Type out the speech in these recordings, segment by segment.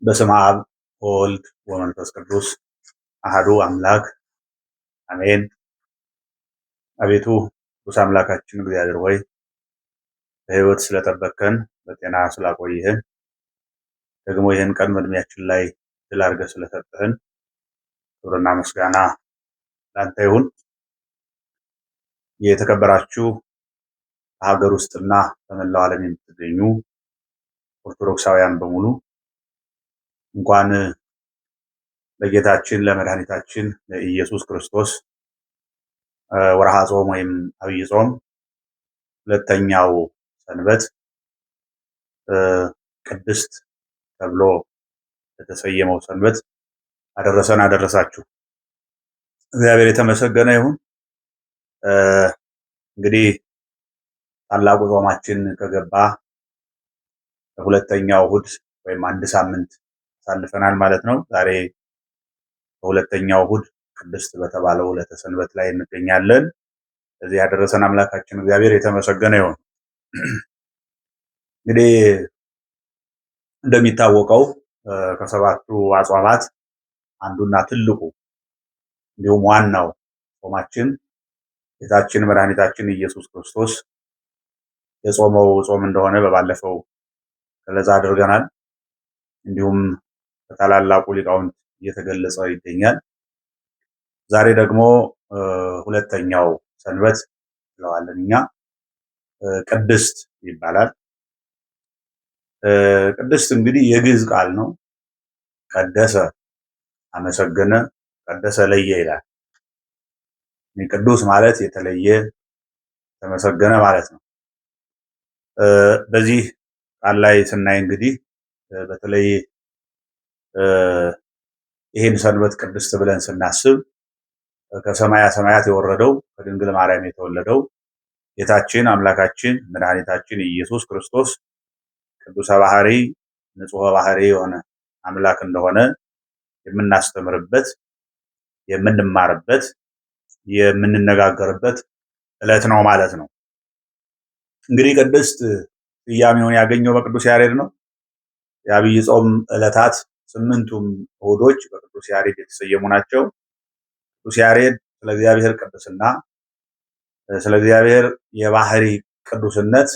በስመ አብ ወወልድ ወመንፈስ ቅዱስ አሐዱ አምላክ አሜን። አቤቱ ቅዱስ አምላካችን እግዚአብሔር ሆይ በሕይወት ስለጠበቅከን በጤና ስላቆየህን ደግሞ ይህን ቀን በዕድሜያችን ላይ ድል አድርገህ ስለሰጠህን ክብርና ምስጋና ላንተ ይሁን። የተከበራችሁ በሀገር ውስጥና በመላው ዓለም የምትገኙ ኦርቶዶክሳውያን በሙሉ እንኳን ለጌታችን ለመድኃኒታችን ለኢየሱስ ክርስቶስ ወርሃ ጾም ወይም አብይ ጾም ሁለተኛው ሰንበት ቅድስት ተብሎ ለተሰየመው ሰንበት አደረሰን አደረሳችሁ። እግዚአብሔር የተመሰገነ ይሁን። እንግዲህ ታላቁ ጾማችን ከገባ ሁለተኛው እሁድ ወይም አንድ ሳምንት አሳልፈናል ማለት ነው። ዛሬ በሁለተኛው እሁድ ቅድስት በተባለው ዕለተ ሰንበት ላይ እንገኛለን። እዚህ ያደረሰን አምላካችን እግዚአብሔር የተመሰገነ ይሁን። እንግዲህ እንደሚታወቀው ከሰባቱ አጽዋማት አንዱና ትልቁ እንዲሁም ዋናው ጾማችን ጌታችን መድኃኒታችን ኢየሱስ ክርስቶስ የጾመው ጾም እንደሆነ በባለፈው ገለጻ አድርገናል። እንዲሁም በታላላቁ ሊቃውንት እየተገለጸ ይገኛል። ዛሬ ደግሞ ሁለተኛው ሰንበት እንለዋለን እኛ ቅድስት ይባላል። ቅድስት እንግዲህ የግዕዝ ቃል ነው። ቀደሰ አመሰገነ፣ ቀደሰ ለየ ይላል። ቅዱስ ማለት የተለየ ተመሰገነ ማለት ነው። በዚህ ቃል ላይ ስናይ እንግዲህ በተለይ ይህን ሰንበት ቅድስት ብለን ስናስብ ከሰማያ ሰማያት የወረደው ከድንግል ማርያም የተወለደው ጌታችን አምላካችን መድኃኒታችን ኢየሱስ ክርስቶስ ቅዱሰ ባህሪ ንጹሐ ባህሪ የሆነ አምላክ እንደሆነ የምናስተምርበት፣ የምንማርበት፣ የምንነጋገርበት ዕለት ነው ማለት ነው። እንግዲህ ቅድስት ስያሜውን ያገኘው በቅዱስ ያሬድ ነው። የአብይ ጾም ዕለታት ስምንቱም እሁዶች በቅዱስ ያሬድ የተሰየሙ ናቸው። ቅዱስ ያሬድ ስለ እግዚአብሔር ቅድስና፣ ስለ እግዚአብሔር የባህሪ ቅዱስነት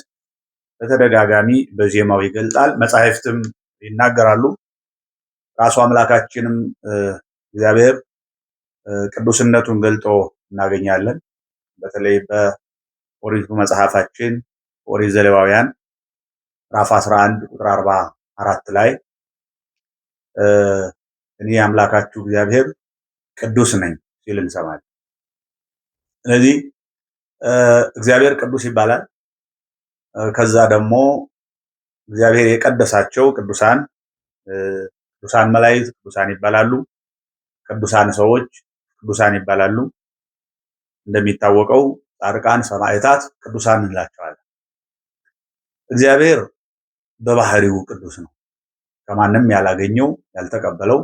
በተደጋጋሚ በዜማው ይገልጣል። መጻሕፍትም ይናገራሉ። ራሱ አምላካችንም እግዚአብሔር ቅዱስነቱን ገልጦ እናገኛለን። በተለይ በኦሪቱ መጽሐፋችን ኦሪት ዘሌዋውያን ምዕራፍ 11 ቁጥር 44 ላይ እኔ አምላካችሁ እግዚአብሔር ቅዱስ ነኝ ሲል እንሰማለን። ስለዚህ እግዚአብሔር ቅዱስ ይባላል። ከዛ ደግሞ እግዚአብሔር የቀደሳቸው ቅዱሳን መላእክት ቅዱሳን ይባላሉ። ቅዱሳን ሰዎች ቅዱሳን ይባላሉ። እንደሚታወቀው ጻድቃን፣ ሰማዕታት ቅዱሳን እንላቸዋለን። እግዚአብሔር በባህሪው ቅዱስ ነው። ከማንም ያላገኘው ያልተቀበለው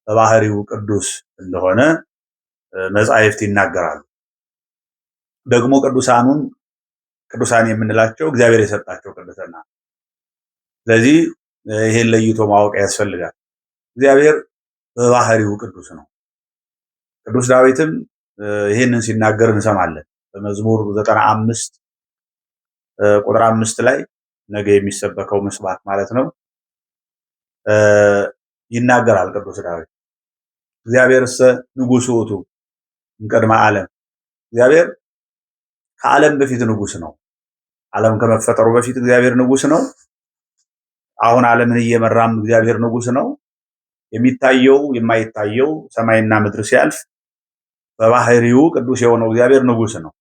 በባህሪው ቅዱስ እንደሆነ መጻሕፍት ይናገራሉ። ደግሞ ቅዱሳን የምንላቸው እግዚአብሔር የሰጣቸው ቅድስና። ስለዚህ ይሄን ለይቶ ማወቅ ያስፈልጋል። እግዚአብሔር በባህሪው ቅዱስ ነው። ቅዱስ ዳዊትም ይህንን ሲናገር እንሰማለን። በመዝሙር 95 ቁጥር 5 ላይ ነገ የሚሰበከው ምስባክ ማለት ነው ይናገራል ቅዱስ ዳዊት እግዚአብሔርሰ ንጉሥ ውእቱ እምቅድመ ዓለም። እግዚአብሔር ከዓለም በፊት ንጉሥ ነው። ዓለም ከመፈጠሩ በፊት እግዚአብሔር ንጉሥ ነው። አሁን ዓለምን እየመራም እግዚአብሔር ንጉሥ ነው። የሚታየው የማይታየው ሰማይና ምድር ሲያልፍ በባህሪው ቅዱስ የሆነው እግዚአብሔር ንጉሥ ነው።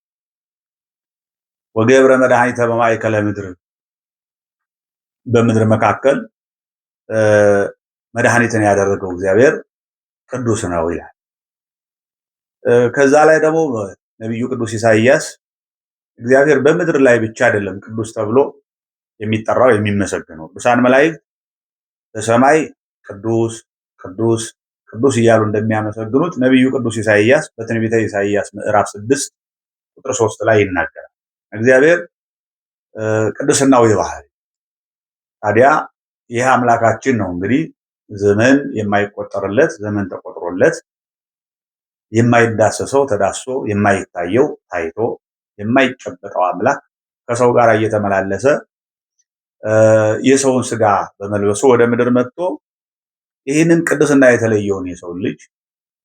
ወገብረ መድኃኒተ በማእከለ ምድር፣ በምድር መካከል መድኃኒትን ያደረገው እግዚአብሔር ቅዱስ ነው ይላል። ከዛ ላይ ደግሞ ነቢዩ ቅዱስ ኢሳይያስ እግዚአብሔር በምድር ላይ ብቻ አይደለም ቅዱስ ተብሎ የሚጠራው የሚመሰገነው፣ ቅዱሳን መላእክት በሰማይ ቅዱስ ቅዱስ ቅዱስ እያሉ እንደሚያመሰግኑት ነቢዩ ቅዱስ ኢሳይያስ በትንቢተ ኢሳይያስ ምዕራፍ 6 ቁጥር 3 ላይ ይናገራል። እግዚአብሔር ቅድስናው የባህሪ ታዲያ ይህ አምላካችን ነው እንግዲህ ዘመን የማይቆጠርለት ዘመን ተቆጥሮለት የማይዳሰሰው ተዳስሶ የማይታየው ታይቶ የማይጨበጠው አምላክ ከሰው ጋር እየተመላለሰ የሰውን ስጋ በመልበሱ ወደ ምድር መጥቶ ይህንን ቅድስና የተለየውን የሰው ልጅ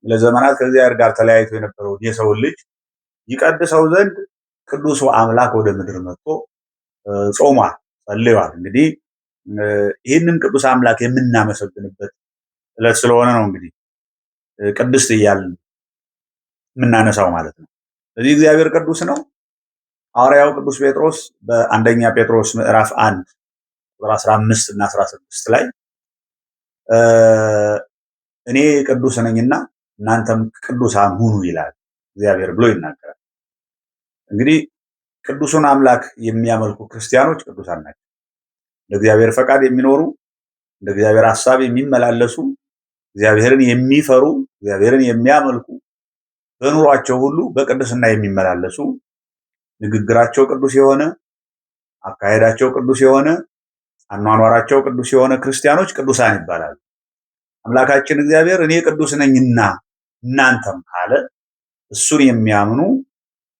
ለዘመናት ከእግዚአብሔር ጋር ተለያይቶ የነበረውን የሰው ልጅ ይቀድሰው ዘንድ ቅዱሱ አምላክ ወደ ምድር መጥቶ ጾሟል፣ ጸልዮአል። እንግዲህ ይህንን ቅዱስ አምላክ የምናመሰግንበት ዕለት ስለሆነ ነው እንግዲህ ቅድስት እያልን የምናነሳው ማለት ነው። ስለዚህ እግዚአብሔር ቅዱስ ነው። ሐዋርያው ቅዱስ ጴጥሮስ በአንደኛ ጴጥሮስ ምዕራፍ 1 ቁጥር 15 እና 16 ላይ እኔ ቅዱስ ነኝና እናንተም ቅዱሳን ሁኑ ይላል እግዚአብሔር ብሎ ይናገራል። እንግዲህ ቅዱሱን አምላክ የሚያመልኩ ክርስቲያኖች ቅዱሳን ናቸው። እንደ እግዚአብሔር ፈቃድ የሚኖሩ እንደ እግዚአብሔር ሐሳብ የሚመላለሱ እግዚአብሔርን የሚፈሩ እግዚአብሔርን የሚያመልኩ በኑሯቸው ሁሉ በቅድስና የሚመላለሱ ንግግራቸው ቅዱስ የሆነ አካሄዳቸው ቅዱስ የሆነ አኗኗራቸው ቅዱስ የሆነ ክርስቲያኖች ቅዱሳን ይባላሉ። አምላካችን እግዚአብሔር እኔ ቅዱስ ነኝና እናንተም ካለ እሱን የሚያምኑ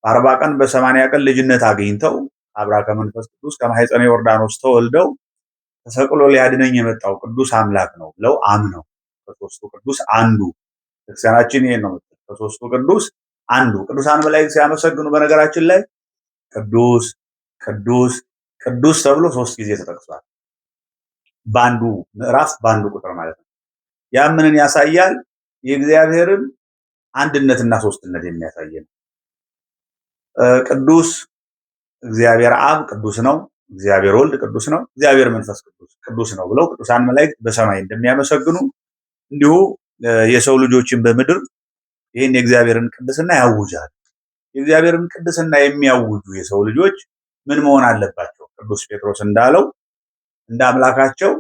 በ40 ቀን በ80 ቀን ልጅነት አግኝተው አብራ ከመንፈስ ቅዱስ ከማኅፀነ ዮርዳኖስ ተወልደው ተሰቅሎ ሊያድነኝ የመጣው ቅዱስ አምላክ ነው ብለው አምነው ከሦስቱ ቅዱስ አንዱ ክርስቲያናችን ይሄን ነው። ከሦስቱ ቅዱስ አንዱ ቅዱሳን መላእክት ሲያመሰግኑ በነገራችን ላይ ቅዱስ ቅዱስ ቅዱስ ተብሎ 3 ጊዜ ተጠቅሷል። በአንዱ ምዕራፍ በአንዱ ቁጥር ማለት ነው። ያ ምንን ያሳያል? የእግዚአብሔርን አንድነትና ሶስትነት የሚያሳይ ነው። ቅዱስ እግዚአብሔር አብ ቅዱስ ነው፣ እግዚአብሔር ወልድ ቅዱስ ነው፣ እግዚአብሔር መንፈስ ቅዱስ ቅዱስ ነው ብለው ቅዱሳን መላእክት በሰማይ እንደሚያመሰግኑ እንዲሁ የሰው ልጆችን በምድር ይህን የእግዚአብሔርን ቅድስና ያውጃል። የእግዚአብሔርን ቅድስና የሚያውጁ የሰው ልጆች ምን መሆን አለባቸው? ቅዱስ ጴጥሮስ እንዳለው እንደ አምላካቸው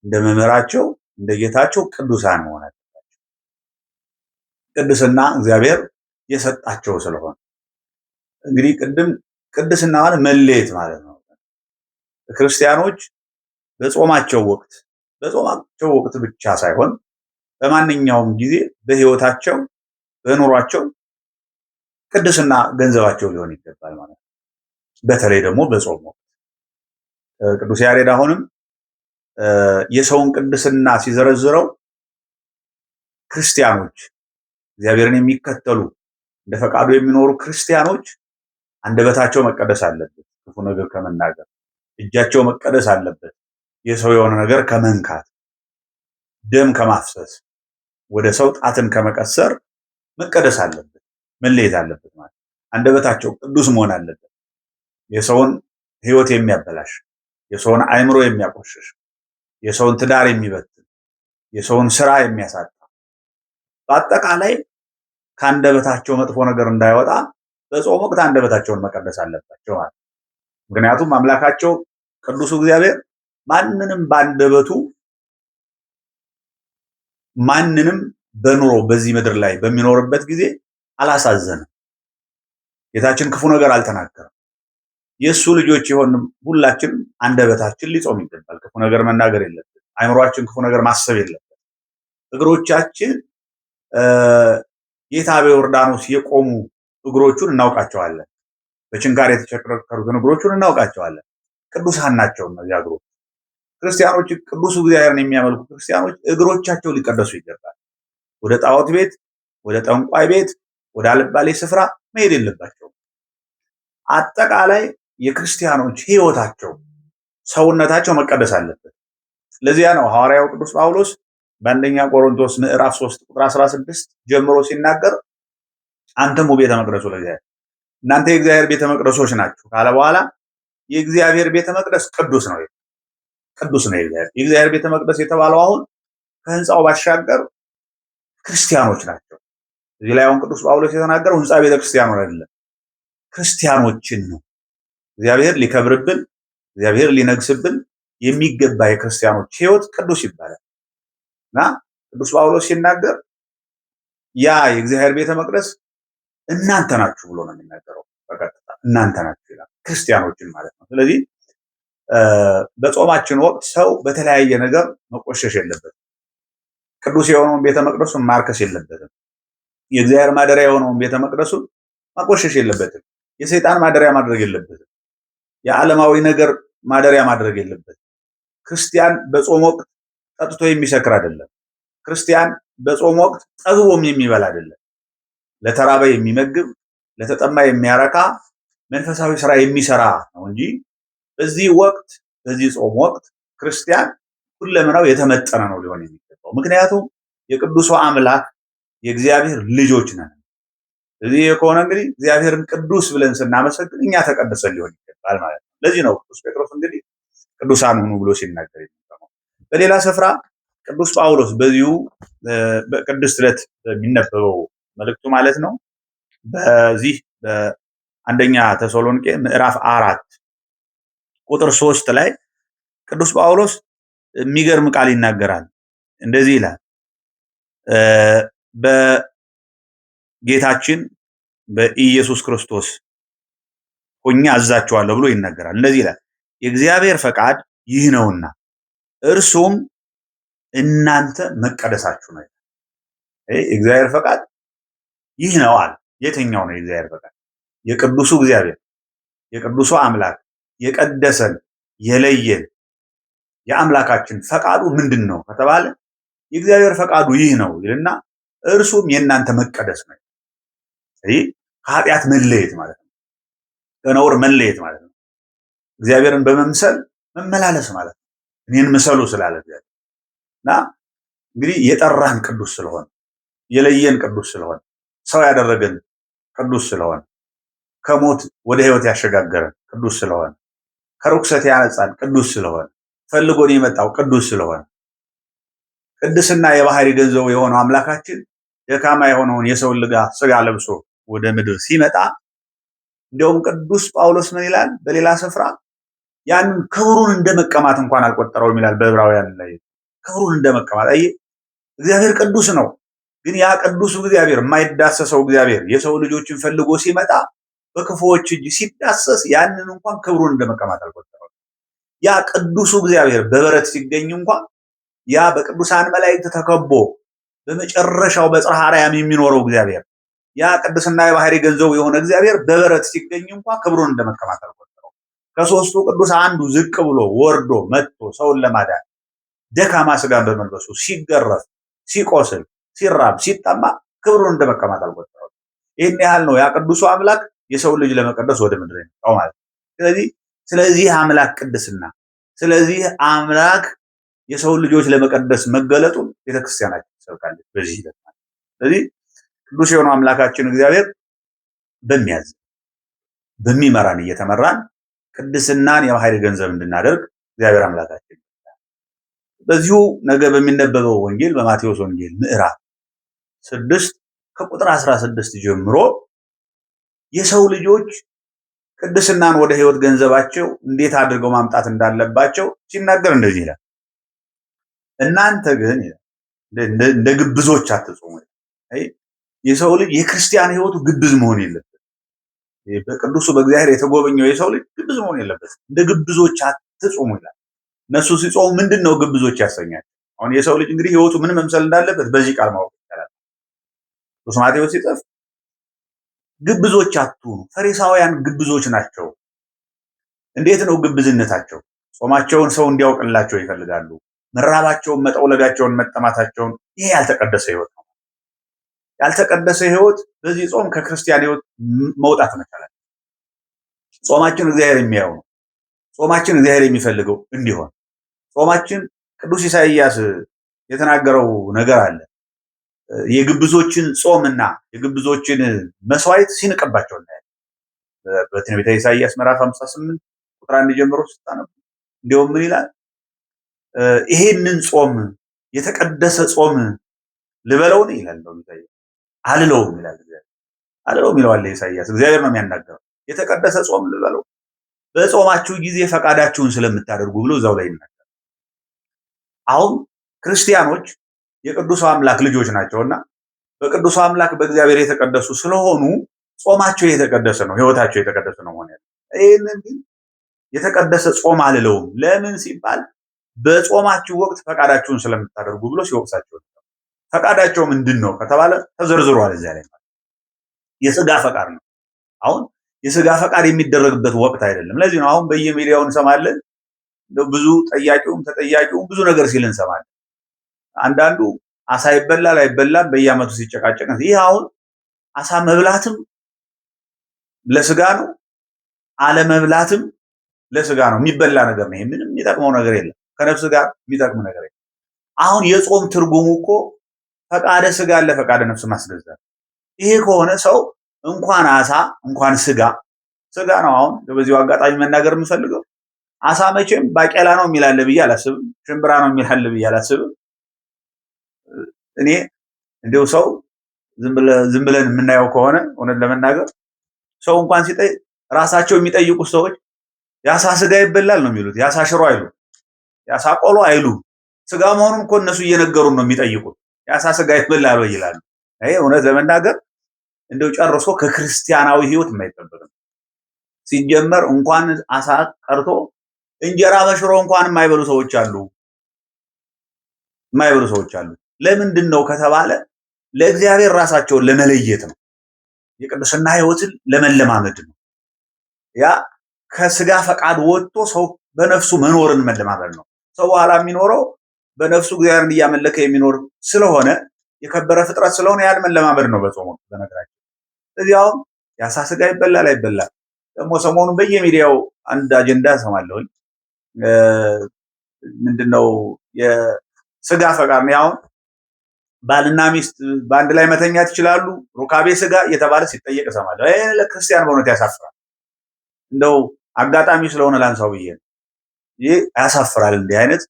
እንደ መምህራቸው እንደ ጌታቸው ቅዱሳን መሆን አለባቸው። ቅድስና እግዚአብሔር የሰጣቸው ስለሆነ እንግዲህ ቅድስና ማለት መለየት ማለት ነው። ክርስቲያኖች በጾማቸው ወቅት ብቻ ሳይሆን በማንኛውም ጊዜ በሕይወታቸው በኑሯቸው ቅድስና ገንዘባቸው ሊሆን ይገባል ማለት ነው። በተለይ ደግሞ በጾም ወቅት ቅዱስ ያሬድ አሁንም የሰውን ቅድስና ሲዘረዝረው ክርስቲያኖች እግዚአብሔርን የሚከተሉ እንደ ፈቃዱ የሚኖሩ ክርስቲያኖች አንደበታቸው መቀደስ አለበት፣ ክፉ ነገር ከመናገር እጃቸው መቀደስ አለበት፣ የሰው የሆነ ነገር ከመንካት ደም ከማፍሰስ ወደ ሰው ጣትን ከመቀሰር መቀደስ አለበት፣ መለየት አለበት ማለት አንደበታቸው ቅዱስ መሆን አለበት። የሰውን ሕይወት የሚያበላሽ የሰውን አእምሮ የሚያቆሽሽ የሰውን ትዳር የሚበትን የሰውን ስራ የሚያሳጣ በአጠቃላይ ከአንደበታቸው መጥፎ ነገር እንዳይወጣ በጾም ወቅት አንደበታቸውን መቀደስ አለባቸው ማለት። ምክንያቱም አምላካቸው ቅዱሱ እግዚአብሔር ማንንም በአንደበቱ ማንንም በኑሮ በዚህ ምድር ላይ በሚኖርበት ጊዜ አላሳዘንም። ጌታችን ክፉ ነገር አልተናገረም። የእሱ ልጆች የሆን ሁላችንም አንደበታችን ሊጾም ይገባል። ክፉ ነገር መናገር የለብን። አይምሯችን ክፉ ነገር ማሰብ የለብን። እግሮቻችን ጌታ በዮርዳኖስ የቆሙ እግሮቹን እናውቃቸዋለን። በችንካር የተቸከረከሩትን እግሮቹን እናውቃቸዋለን። ቅዱሳን ናቸው እነዚያ እግሮች። ክርስቲያኖች ቅዱሱ እግዚአብሔርን የሚያመልኩ ክርስቲያኖች እግሮቻቸው ሊቀደሱ ይገባል። ወደ ጣዖት ቤት፣ ወደ ጠንቋይ ቤት፣ ወደ አልባሌ ስፍራ መሄድ የለባቸውም። አጠቃላይ የክርስቲያኖች ሕይወታቸው ሰውነታቸው መቀደስ አለበት። ለዚያ ነው ሐዋርያው ቅዱስ ጳውሎስ በአንደኛ ቆሮንቶስ ምዕራፍ 3 ቁጥር 16 ጀምሮ ሲናገር አንተሙ ቤተ መቅደሱ ለእግዚአብሔር እናንተ የእግዚአብሔር ቤተ መቅደሶች ናችሁ ካለ በኋላ የእግዚአብሔር ቤተ መቅደስ ቅዱስ ነው። ቅዱስ ነው የእግዚአብሔር ቤተ መቅደስ የተባለው አሁን ከህንፃው ባሻገር ክርስቲያኖች ናቸው። እዚህ ላይ አሁን ቅዱስ ጳውሎስ የተናገረው ህንፃ ቤተ ክርስቲያኑ አይደለም፣ ክርስቲያኖችን ነው። እግዚአብሔር ሊከብርብን እግዚአብሔር ሊነግስብን የሚገባ የክርስቲያኖች ህይወት ቅዱስ ይባላል እና ቅዱስ ጳውሎስ ሲናገር ያ የእግዚአብሔር ቤተ መቅደስ እናንተ ናችሁ ብሎ ነው የሚናገረው። በቀጥታ እናንተ ናችሁ ይላል፣ ክርስቲያኖችን ማለት ነው። ስለዚህ በጾማችን ወቅት ሰው በተለያየ ነገር መቆሸሽ የለበትም። ቅዱስ የሆነውን ቤተ መቅደሱን ማርከስ የለበትም። የእግዚአብሔር ማደሪያ የሆነውን ቤተ መቅደሱን ማቆሸሽ የለበትም። የሰይጣን ማደሪያ ማድረግ የለበትም። የዓለማዊ ነገር ማደሪያ ማድረግ የለበትም። ክርስቲያን በጾም ወቅት ጠጥቶ የሚሰክር አይደለም። ክርስቲያን በጾም ወቅት ጠግቦም የሚበላ አይደለም። ለተራበ የሚመግብ፣ ለተጠማ የሚያረካ መንፈሳዊ ስራ የሚሰራ ነው እንጂ በዚህ ወቅት በዚህ ጾም ወቅት ክርስቲያን ሁለመናው የተመጠነ ነው ሊሆን የሚገባው። ምክንያቱም የቅዱሱ አምላክ የእግዚአብሔር ልጆች ነን። ስለዚህ ከሆነ እንግዲህ እግዚአብሔርን ቅዱስ ብለን ስናመሰግን እኛ ተቀድሰን ሊሆን ይገባል ማለት ነው። ለዚህ ነው ቅዱስ ጴጥሮስ እንግዲህ ቅዱሳን ሁኑ ብሎ ሲናገር የሚሰማው። በሌላ ስፍራ ቅዱስ ጳውሎስ በዚሁ በቅድስት ዕለት በሚነበበው መልእክቱ ማለት ነው በዚህ በአንደኛ ተሰሎንቄ ምዕራፍ 4 ቁጥር 3 ላይ ቅዱስ ጳውሎስ የሚገርም ቃል ይናገራል። እንደዚህ ይላል በጌታችን በኢየሱስ ክርስቶስ ሆኜ አዛቸዋለሁ ብሎ ይናገራል። እንደዚህ ይላል የእግዚአብሔር ፈቃድ ይህ ነውና እርሱም እናንተ መቀደሳችሁ ነው። የእግዚአብሔር ፈቃድ ይህ ነው አለ። የትኛው ነው የእግዚአብሔር ፈቃድ? የቅዱሱ እግዚአብሔር የቅዱሱ አምላክ የቀደሰን የለየን የአምላካችን ፈቃዱ ምንድን ነው ከተባለ የእግዚአብሔር ፈቃዱ ይህ ነው ይልና እርሱም የእናንተ መቀደስ ነው። ከኃጢአት መለየት ማለት ነው። ከነውር መለየት ማለት ነው። እግዚአብሔርን በመምሰል መመላለስ ማለት ነው። እኔን ምሰሉ ስላለ እግዚአብሔር እና እንግዲህ የጠራን ቅዱስ ስለሆነ የለየን ቅዱስ ስለሆነ ሰው ያደረገን ቅዱስ ስለሆነ ከሞት ወደ ሕይወት ያሸጋገረን ቅዱስ ስለሆነ ከርኩሰት ያነጻን ቅዱስ ስለሆነ ፈልጎን የመጣው ቅዱስ ስለሆነ ቅድስና የባህሪ ገንዘቡ የሆነው አምላካችን ደካማ የሆነውን የሰው ስጋ ለብሶ ወደ ምድር ሲመጣ እንደውም ቅዱስ ጳውሎስ ምን ይላል በሌላ ስፍራ ያንን ክብሩን እንደመቀማት እንኳን አልቆጠረውም ይላል በዕብራውያን ላይ ክብሩን እንደመቀማት። አይ እግዚአብሔር ቅዱስ ነው፣ ግን ያ ቅዱሱ እግዚአብሔር የማይዳሰሰው እግዚአብሔር የሰው ልጆችን ፈልጎ ሲመጣ በክፉዎች እጅ ሲዳሰስ ያንን እንኳን ክብሩን እንደመቀማት አልቆጠረውም። ያ ቅዱሱ እግዚአብሔር በበረት ሲገኝ እንኳን ያ በቅዱሳን መላእክት ተከቦ በመጨረሻው በጽርሐ አርያም የሚኖረው እግዚአብሔር ያ ቅድስና የባህሪ ገንዘቡ የሆነ እግዚአብሔር በበረት ሲገኝ እንኳን ክብሩን እንደመቀማት አልቆጠረውም። ከሶስቱ ቅዱስ አንዱ ዝቅ ብሎ ወርዶ መጥቶ ሰውን ለማዳን ደካማ ስጋን በመልበሱ ሲገረፍ፣ ሲቆስል፣ ሲራብ፣ ሲጠማ ክብሩን እንደመቀማት አልቆጠረውም። ይህን ያህል ነው ያ ቅዱሱ አምላክ የሰው ልጅ ለመቀደስ ወደ ምድር የመጣው ማለት ነው። ስለዚህ አምላክ ቅድስና ስለዚህ አምላክ የሰው ልጆች ለመቀደስ መገለጡን ቤተክርስቲያናችን ትሰብካለች በዚህ ሂደት ማለት። ስለዚህ ቅዱስ የሆነው አምላካችን እግዚአብሔር በሚያዝ በሚመራን እየተመራን ቅድስናን የባህሪ ገንዘብ እንድናደርግ እግዚአብሔር አምላካችን በዚሁ ነገ በሚነበበው ወንጌል በማቴዎስ ወንጌል ምዕራፍ 6 ከቁጥር 16 ጀምሮ የሰው ልጆች ቅድስናን ወደ ሕይወት ገንዘባቸው እንዴት አድርገው ማምጣት እንዳለባቸው ሲናገር እንደዚህ ይላል። እናንተ ግን እንደ ግብዞች አትጾሙ። የሰው ልጅ የክርስቲያን ሕይወቱ ግብዝ መሆን የለበትም። በቅዱሱ በእግዚአብሔር የተጎበኘው የሰው ልጅ ግብዝ መሆን የለበትም። እንደ ግብዞች አትጾሙ ይላል። እነሱ ሲጾሙ ምንድን ነው ግብዞች ያሰኛል? አሁን የሰው ልጅ እንግዲህ ሕይወቱ ምን መምሰል እንዳለበት በዚህ ቃል ማወቅ ይቻላል። ቅዱስ ማቴዎስ ሲጽፍ ግብዞች አትሁኑ፣ ፈሪሳውያን ግብዞች ናቸው። እንዴት ነው ግብዝነታቸው? ጾማቸውን ሰው እንዲያውቅላቸው ይፈልጋሉ። መራባቸውን፣ መጠውለጋቸውን፣ መጠማታቸውን። ይሄ ያልተቀደሰ ሕይወት ነው። ያልተቀደሰ ሕይወት በዚህ ጾም ከክርስቲያን ሕይወት መውጣት መቻላል። ጾማችን እግዚአብሔር የሚያየው ነው። ጾማችን እግዚአብሔር የሚፈልገው እንዲሆን ጾማችን ቅዱስ ኢሳይያስ የተናገረው ነገር አለ። የግብዞችን ጾምና የግብዞችን መስዋዕት ሲንቀባቸው እናያለን። በትንቢተ ኢሳይያስ ምዕራፍ 58 ቁጥር 1 ጀምሮ ስታነቡ እንዲያውም ምን ይላል? ይሄንን ጾም የተቀደሰ ጾም ልበለውን ይላል ነው ኢሳይያስ። አልለውም ይላል እግዚአብሔር። አልለውም ይለዋል ኢሳይያስ። እግዚአብሔር ነው የሚያናገረው። የተቀደሰ ጾም ልበለው በጾማችሁ ጊዜ ፈቃዳችሁን ስለምታደርጉ ብሎ እዛው ላይ ይናገራል። አሁን ክርስቲያኖች የቅዱሱ አምላክ ልጆች ናቸውና በቅዱሱ አምላክ በእግዚአብሔር የተቀደሱ ስለሆኑ ጾማቸው የተቀደሰ ነው፣ ሕይወታቸው የተቀደሰ ነው ማለት ነው። ይሄንን ግን የተቀደሰ ጾም አልለውም። ለምን ሲባል በጾማችሁ ወቅት ፈቃዳችሁን ስለምታደርጉ ብሎ ሲወቅሳቸው ፈቃዳቸው ምንድን ነው ከተባለ ተዘርዝሯል እዚያ ላይ። የስጋ ፈቃድ ነው። አሁን የስጋ ፈቃድ የሚደረግበት ወቅት አይደለም። ለዚህ ነው አሁን በየሚዲያው እንሰማለን፣ ብዙ ጠያቂውም ተጠያቂውም ብዙ ነገር ሲል እንሰማለን። አንዳንዱ አሳ ይበላል አይበላም በየአመቱ ሲጨቃጨቅ፣ ይህ አሁን አሳ መብላትም ለስጋ ነው፣ አለመብላትም ለስጋ ነው። የሚበላ ነገር ነው። ምንም የሚጠቅመው ነገር የለም። ከነፍስ ጋር የሚጠቅም ነገር የለም። አሁን የጾም ትርጉሙ እኮ ፈቃደ ስጋ ለፈቃደ ነፍስ ማስገዛት። ይሄ ከሆነ ሰው እንኳን አሳ እንኳን ስጋ ነው። አሁን በዚሁ አጋጣሚ መናገር የምፈልገው አሳ መቼም ባቄላ ነው የሚላለ ብዬ አላስብም። ሽምብራ ነው የሚላለ ብዬ አላስብም። እኔ እንደው ሰው ዝም ብለን የምናየው ከሆነ እውነት ለመናገር ሰው እንኳን ሲጠይቅ ራሳቸው የሚጠይቁት ሰዎች የአሳ ስጋ ይበላል ነው የሚሉት። የአሳ ሽሮ አይሉ፣ የአሳ ቆሎ አይሉ። ስጋ መሆኑን እኮ እነሱ እየነገሩን ነው የሚጠይቁት። የአሳ ስጋ ይበላል ወይ ይላሉ። ይሄ እውነት ለመናገር እንደው ጨርሶ ከክርስቲያናዊ ህይወት የማይጠበቅ ነው። ሲጀመር እንኳን አሳ ቀርቶ እንጀራ በሽሮ እንኳን የማይበሉ ሰዎች አሉ። ለምንድን ነው ከተባለ ለእግዚአብሔር ራሳቸውን ለመለየት ነው። የቅድስና ህይወትን ለመለማመድ ነው። ያ ከስጋ ፈቃድ ወጥቶ ሰው በነፍሱ መኖርን መለማመድ ነው። ሰው በኋላ የሚኖረው በነፍሱ እግዚአብሔርን እያመለከ የሚኖር ስለሆነ የከበረ ፍጥረት ስለሆነ ያን መለማመድ ነው በጾሙ። በነገራችን እዚያው የአሳ ስጋ ይበላል አይበላም። ደግሞ ሰሞኑን በየሚዲያው አንድ አጀንዳ ሰማለሁኝ። ምንድነው የስጋ ፈቃድ ነው። ያው ባልና ሚስት በአንድ ላይ መተኛት ይችላሉ፣ ሩካቤ ስጋ እየተባለ ሲጠየቅ እሰማለሁ። ለክርስቲያን በእውነት ያሳፍራል። እንደው አጋጣሚ ስለሆነ ላንሳው ብዬ ነው። ይህ ያሳፍራል እንዲህ አይነት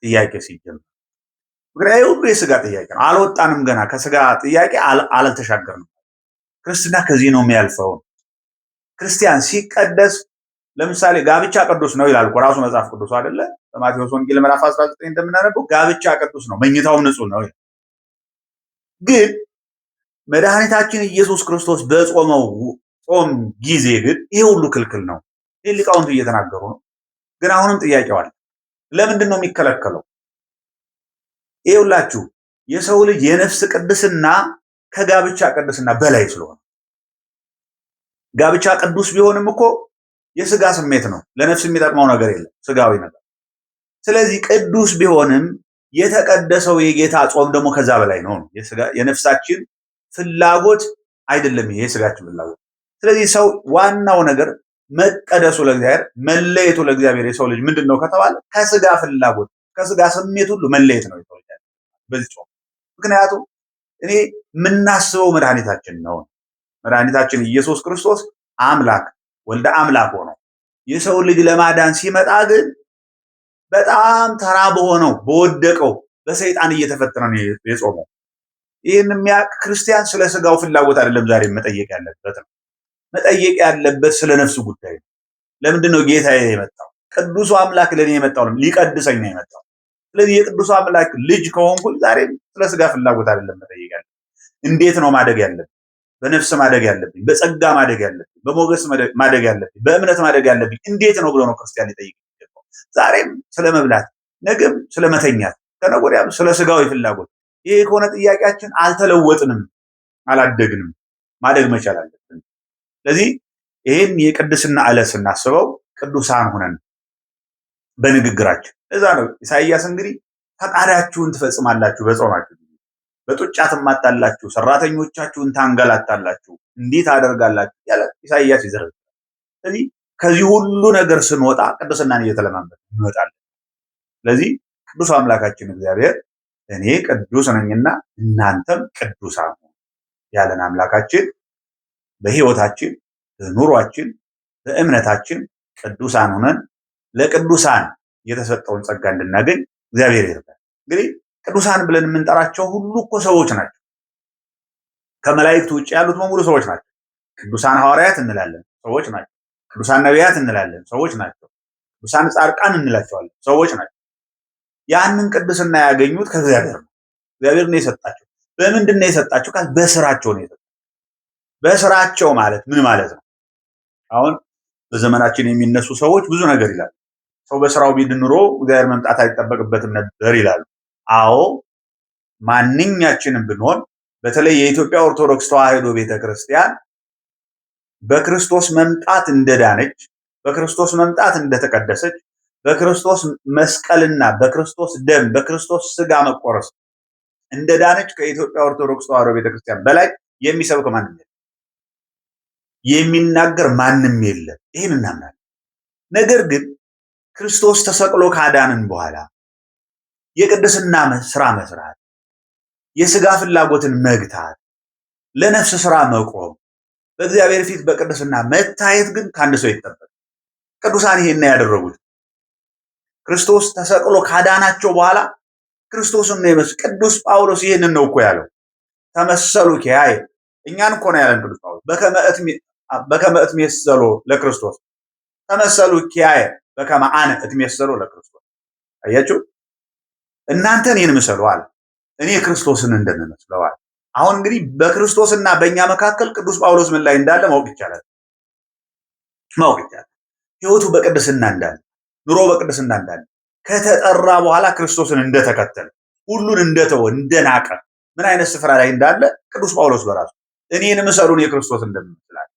ጥያቄ ሲጀምር። ምክንያቱም ሁሉ የስጋ ጥያቄ ነው። አልወጣንም ገና ከስጋ ጥያቄ አልተሻገርንም። ክርስትና ከዚህ ነው የሚያልፈው። ክርስቲያን ሲቀደስ ለምሳሌ ጋብቻ ቅዱስ ነው ይላል እኮ ራሱ መጽሐፍ ቅዱስ አይደለ? በማቴዎስ ወንጌል ምዕራፍ 19 እንደምናነበው ጋብቻ ቅዱስ ነው፣ መኝታውም ንጹህ ነው ይላል። ግን መድኃኒታችን ኢየሱስ ክርስቶስ በጾመው ጾም ጊዜ ግን ይሄ ሁሉ ክልክል ነው። ይህ ሊቃውንቱ እየተናገሩ ነው። ግን አሁንም ጥያቄው አለ። ለምንድን ነው የሚከለከለው? ይኸውላችሁ የሰው ልጅ የነፍስ ቅድስና ከጋብቻ ቅድስና በላይ ስለሆነ፣ ጋብቻ ቅዱስ ቢሆንም እኮ የስጋ ስሜት ነው። ለነፍስ የሚጠቅመው ነገር የለም፣ ስጋዊ ነገር። ስለዚህ ቅዱስ ቢሆንም የተቀደሰው የጌታ ጾም ደግሞ ከዛ በላይ ነው። የነፍሳችን ፍላጎት አይደለም ይሄ የስጋችን ፍላጎት። ስለዚህ ሰው ዋናው ነገር መቀደሱ ለእግዚአብሔር፣ መለየቱ ለእግዚአብሔር የሰው ልጅ ምንድን ነው ከተባለ ከስጋ ፍላጎት ከስጋ ስሜት ሁሉ መለየት ነው የተወለደ በዚህ ጾም። ምክንያቱም እኔ የምናስበው መድኃኒታችን ነው። መድኃኒታችን ኢየሱስ ክርስቶስ አምላክ ወልደ አምላክ ሆኖ የሰው ልጅ ለማዳን ሲመጣ ግን በጣም ተራ በሆነው በወደቀው በሰይጣን እየተፈተነ ነው የጾመው። ይህን የሚያውቅ ክርስቲያን ስለ ስጋው ፍላጎት አይደለም ዛሬ መጠየቅ ያለበት ነው። መጠየቅ ያለበት ስለ ነፍሱ ጉዳይ ነው። ለምንድን ነው ጌታዬ የመጣው? ቅዱሱ አምላክ ለኔ የመጣው ነው፣ ሊቀድሰኝ ነው የመጣው። ስለዚህ የቅዱሱ አምላክ ልጅ ከሆንኩኝ ዛሬ ስለ ስጋ ፍላጎት አይደለም መጠየቅ ያለበት። እንዴት ነው ማደግ ያለብኝ? በነፍስ ማደግ ያለብኝ፣ በጸጋ ማደግ ያለብኝ፣ በሞገስ ማደግ ያለብኝ፣ በእምነት ማደግ ያለብኝ እንዴት ነው ብሎ ነው ክርስቲያን ሊጠይቅ የሚገባው። ዛሬም ስለ መብላት፣ ነገም ስለ መተኛት፣ ከነገ ወዲያም ስለ ስጋዊ ፍላጎት። ይሄ ከሆነ ጥያቄያችን አልተለወጥንም፣ አላደግንም። ማደግ መቻል አለብን። ስለዚህ ይህን የቅድስና ዕለት ስናስበው ቅዱሳን ሆነን በንግግራችን እዛ ነው ኢሳይያስ እንግዲህ ፈቃዳችሁን ትፈጽማላችሁ በጾማችሁ ጊዜ፣ በጡጫ ትማታላችሁ፣ ሰራተኞቻችሁን ታንገላታላችሁ፣ እንዴት አደርጋላችሁ ያለ ኢሳይያስ ይዘረዝራል። ስለዚህ ከዚህ ሁሉ ነገር ስንወጣ ቅድስናን እየተለማመድን እንወጣለን። ስለዚህ ቅዱስ አምላካችን እግዚአብሔር እኔ ቅዱስ ነኝና እናንተም ቅዱሳን ሁኑ ያለን አምላካችን በህይወታችን፣ በኑሯችን፣ በእምነታችን ቅዱሳን ሆነን ለቅዱሳን የተሰጠውን ጸጋ እንድናገኝ እግዚአብሔር ይርዳል። እንግዲህ ቅዱሳን ብለን የምንጠራቸው ሁሉ እኮ ሰዎች ናቸው። ከመላእክት ውጭ ያሉት በሙሉ ሰዎች ናቸው። ቅዱሳን ሐዋርያት እንላለን፣ ሰዎች ናቸው። ቅዱሳን ነቢያት እንላለን፣ ሰዎች ናቸው። ቅዱሳን ጻድቃን እንላቸዋለን፣ ሰዎች ናቸው። ያንን ቅድስና ያገኙት ከእግዚአብሔር ነው። እግዚአብሔር ነው የሰጣቸው። በምንድን ነው የሰጣቸው? በስራቸው ነው የሰጣቸው። በስራቸው ማለት ምን ማለት ነው? አሁን በዘመናችን የሚነሱ ሰዎች ብዙ ነገር ይላሉ። ሰው በስራው ቢድን ኑሮ እግዚአብሔር መምጣት አይጠበቅበትም ነበር ይላሉ። አዎ ማንኛችንም ብንሆን በተለይ የኢትዮጵያ ኦርቶዶክስ ተዋሕዶ ቤተክርስቲያን በክርስቶስ መምጣት እንደዳነች፣ በክርስቶስ መምጣት እንደተቀደሰች፣ በክርስቶስ መስቀልና በክርስቶስ ደም በክርስቶስ ስጋ መቆረስ እንደዳነች ከኢትዮጵያ ኦርቶዶክስ ተዋሕዶ ቤተክርስቲያን በላይ የሚሰብክ ማንም የለም፣ የሚናገር ማንም የለም። ይህን እናምናለን። ነገር ግን ክርስቶስ ተሰቅሎ ካዳንን በኋላ የቅድስና ስራ መስራት፣ የስጋ ፍላጎትን መግታት፣ ለነፍስ ስራ መቆም፣ በእግዚአብሔር ፊት በቅድስና መታየት ግን ከአንድ ሰው ይጠበቅ። ቅዱሳን ይሄን ያደረጉት ክርስቶስ ተሰቅሎ ካዳናቸው በኋላ ክርስቶስን ነው የመሰሉ። ቅዱስ ጳውሎስ ይሄንን ነው እኮ ያለው፣ ተመሰሉ ኪያየ። እኛን እኮ ነው ያለን ቅዱስ ጳውሎስ፣ በከመ እትሜሰሎ ለክርስቶስ ተመሰሉ ኪያየ በከመ አነ እትሜሰሎ ለክርስቶስ። አያችሁ፣ እናንተ እኔን ምሰሉ አለ፣ እኔ ክርስቶስን እንደምመስለው አለ። አሁን እንግዲህ በክርስቶስና በእኛ መካከል ቅዱስ ጳውሎስ ምን ላይ እንዳለ ማወቅ ይቻላል። ህይወቱ በቅድስና እንዳለ፣ ኑሮ በቅድስና እንዳለ፣ ከተጠራ በኋላ ክርስቶስን እንደተከተለ፣ ሁሉን እንደተወ እንደናቀ፣ ምን አይነት ስፍራ ላይ እንዳለ ቅዱስ ጳውሎስ በራሱ እኔን ምሰሉን የክርስቶስ እንደምመስላል።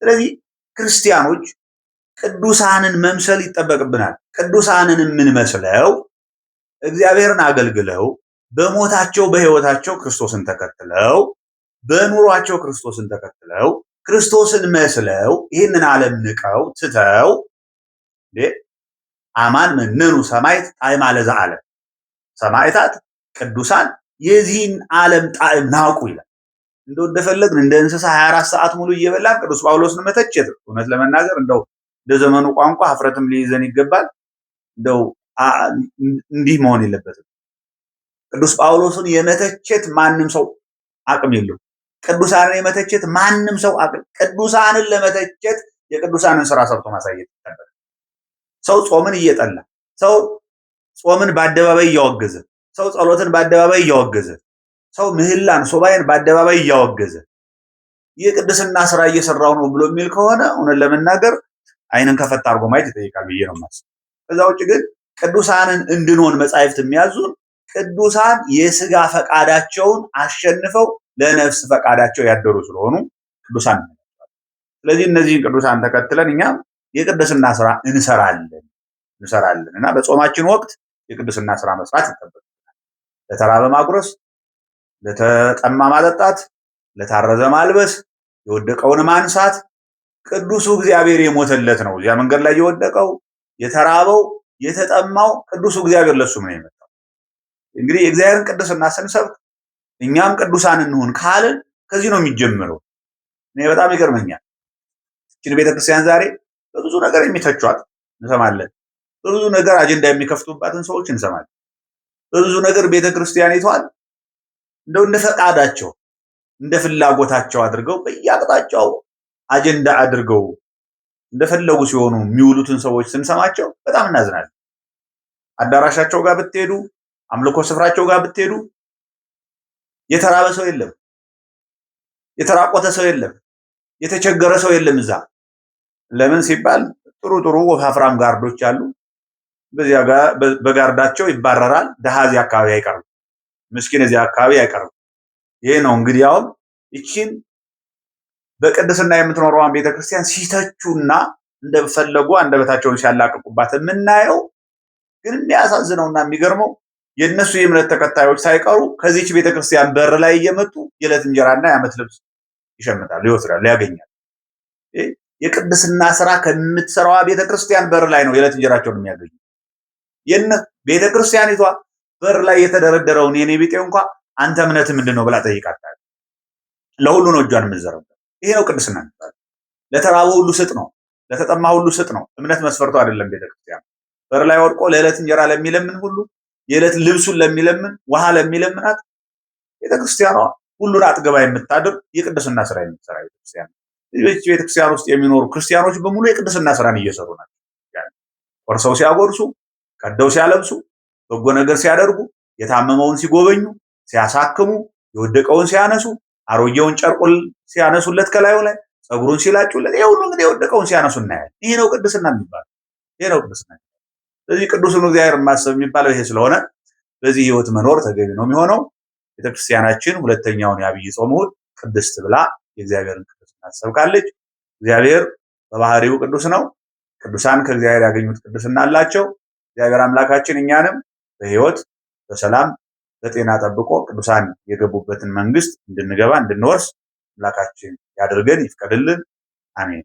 ስለዚህ ክርስቲያኖች ቅዱሳንን መምሰል ይጠበቅብናል። ቅዱሳንን የምንመስለው እግዚአብሔርን አገልግለው በሞታቸው በህይወታቸው ክርስቶስን ተከትለው በኑሯቸው ክርስቶስን ተከትለው ክርስቶስን መስለው ይህንን ዓለም ንቀው ትተው አማን መነኑ ሰማዕት ጣዕመ ለዘዓለም፣ ሰማዕታት ቅዱሳን የዚህን ዓለም ጣዕም ናቁ ይላል። እንደፈለግን እንደ እንስሳ 24 ሰዓት ሙሉ እየበላን ቅዱስ ጳውሎስን መተቸት እውነት ለመናገር እንደው እንደ ዘመኑ ቋንቋ ሀፍረትም ሊይዘን ይገባል። እንደው እንዲህ መሆን የለበትም። ቅዱስ ጳውሎስን የመተቸት ማንም ሰው አቅም የለውም። ቅዱሳንን የመተቸት ማንም ሰው አቅም፣ ቅዱሳንን ለመተቸት የቅዱሳንን ስራ ሰርቶ ማሳየት ይጠበቃል። ሰው ጾምን እየጠላ፣ ሰው ጾምን በአደባባይ እያወገዘ፣ ሰው ጸሎትን በአደባባይ እያወገዘ፣ ሰው ምህላን ሱባኤን በአደባባይ እያወገዘ የቅድስና ስራ እየሰራው ነው ብሎ የሚል ከሆነ እውነት ለመናገር አይንን ከፈት አድርጎ ማየት ይጠይቃል ብዬ ነው የማስበው። ከዛ ውጭ ግን ቅዱሳንን እንድንሆን መጻሕፍት የሚያዙን ቅዱሳን የስጋ ፈቃዳቸውን አሸንፈው ለነፍስ ፈቃዳቸው ያደሩ ስለሆኑ ቅዱሳን ነው። ስለዚህ እነዚህን ቅዱሳን ተከትለን እኛም የቅድስና ስራ እንሰራለን እና በጾማችን ወቅት የቅድስና ስራ መስራት ይጠበቅብናል። ለተራበ ማጉረስ፣ ለተጠማ ማጠጣት፣ ለታረዘ ማልበስ፣ የወደቀውን ማንሳት። ቅዱሱ እግዚአብሔር የሞተለት ነው። እዚያ መንገድ ላይ የወደቀው የተራበው የተጠማው ቅዱሱ እግዚአብሔር ለሱ ነው የመጣው። እንግዲህ የእግዚአብሔርን ቅድስና ስንሰብክ እኛም ቅዱሳን እንሁን ካልን ከዚህ ነው የሚጀምረው። እኔ በጣም ይገርመኛል። እቺን ቤተክርስቲያን ዛሬ በብዙ ነገር የሚተቿት እንሰማለን። በብዙ ነገር አጀንዳ የሚከፍቱባትን ሰዎች እንሰማለን። በብዙ ነገር ቤተክርስቲያኒቷን እንደው እንደ ፈቃዳቸው እንደ ፍላጎታቸው አድርገው በየአቅጣጫው አጀንዳ አድርገው እንደፈለጉ ሲሆኑ የሚውሉትን ሰዎች ስንሰማቸው በጣም እናዝናለን። አዳራሻቸው ጋር ብትሄዱ፣ አምልኮ ስፍራቸው ጋር ብትሄዱ የተራበ ሰው የለም፣ የተራቆተ ሰው የለም፣ የተቸገረ ሰው የለም። እዛ ለምን ሲባል ጥሩ ወፋፍራም ጋርዶች አሉ። በዚያ ጋር በጋርዳቸው ይባረራል። ደሃ እዚያ አካባቢ አይቀርም፣ ምስኪን እዚያ አካባቢ አይቀርም። ይሄ ነው እንግዲህ አሁን ይቺን በቅድስና የምትኖረዋን ቤተክርስቲያን ሲተቹና እንደፈለጉ አንደበታቸውን ሲያላቅቁባት የምናየው። ግን የሚያሳዝነውና የሚገርመው የእነሱ የእምነት ተከታዮች ሳይቀሩ ከዚች ቤተክርስቲያን በር ላይ እየመጡ የዕለት እንጀራና የዓመት ልብስ ይሸምታሉ፣ ይወስዳሉ፣ ያገኛሉ። የቅድስና ስራ ከምትሰራዋ ቤተክርስቲያን በር ላይ ነው የዕለት እንጀራቸውን የሚያገኙ። ቤተክርስቲያኒቷ በር ላይ የተደረደረውን የኔ ቢጤ እንኳ አንተ እምነት ምንድን ነው ብላ ጠይቃታል። ለሁሉ ነው እጇን የምትዘረጋው። ይሄ ነው ቅድስና የሚባለው። ለተራበው ሁሉ ስጥ ነው፣ ለተጠማ ሁሉ ስጥ ነው። እምነት መስፈርቱ አይደለም። ቤተክርስቲያን በር ላይ ወድቆ ለዕለት እንጀራ ለሚለምን ሁሉ፣ የዕለት ልብሱን ለሚለምን፣ ውሃ ለሚለምናት ቤተክርስቲያኗ ሁሉን አጥገባ የምታድር የቅድስና ስራ የምትሰራ ቤተክርስቲያን። በዚህ ቤተክርስቲያን ውስጥ የሚኖሩ ክርስቲያኖች በሙሉ የቅድስና ስራን እየሰሩ ናቸው። ቆርሰው ሲያጎርሱ፣ ቀደው ሲያለብሱ፣ በጎ ነገር ሲያደርጉ፣ የታመመውን ሲጎበኙ፣ ሲያሳክሙ፣ የወደቀውን ሲያነሱ፣ አሮጌውን ጨርቁን ሲያነሱለት ከላዩ ላይ ጸጉሩን ሲላጩለት፣ ይሄ ሁሉ እንግዲህ የወደቀውን ሲያነሱ እናያለን። ይሄ ነው ቅድስና የሚባለው። ይሄ ነው ቅድስና። ስለዚህ ቅዱስን እግዚአብሔር ማሰብ የሚባለው ይሄ ስለሆነ በዚህ ህይወት መኖር ተገቢ ነው የሚሆነው። ቤተክርስቲያናችን ሁለተኛውን የዐቢይ ጾም እሑድ ቅድስት ብላ የእግዚአብሔርን ቅድስና ትሰብካለች። እግዚአብሔር በባህሪው ቅዱስ ነው። ቅዱሳን ከእግዚአብሔር ያገኙት ቅድስና አላቸው። እግዚአብሔር አምላካችን እኛንም በሕይወት በሰላም በጤና ጠብቆ ቅዱሳን የገቡበትን መንግስት እንድንገባ እንድንወርስ አምላካችን ያድርገን፣ ይፍቀድልን። አሜን።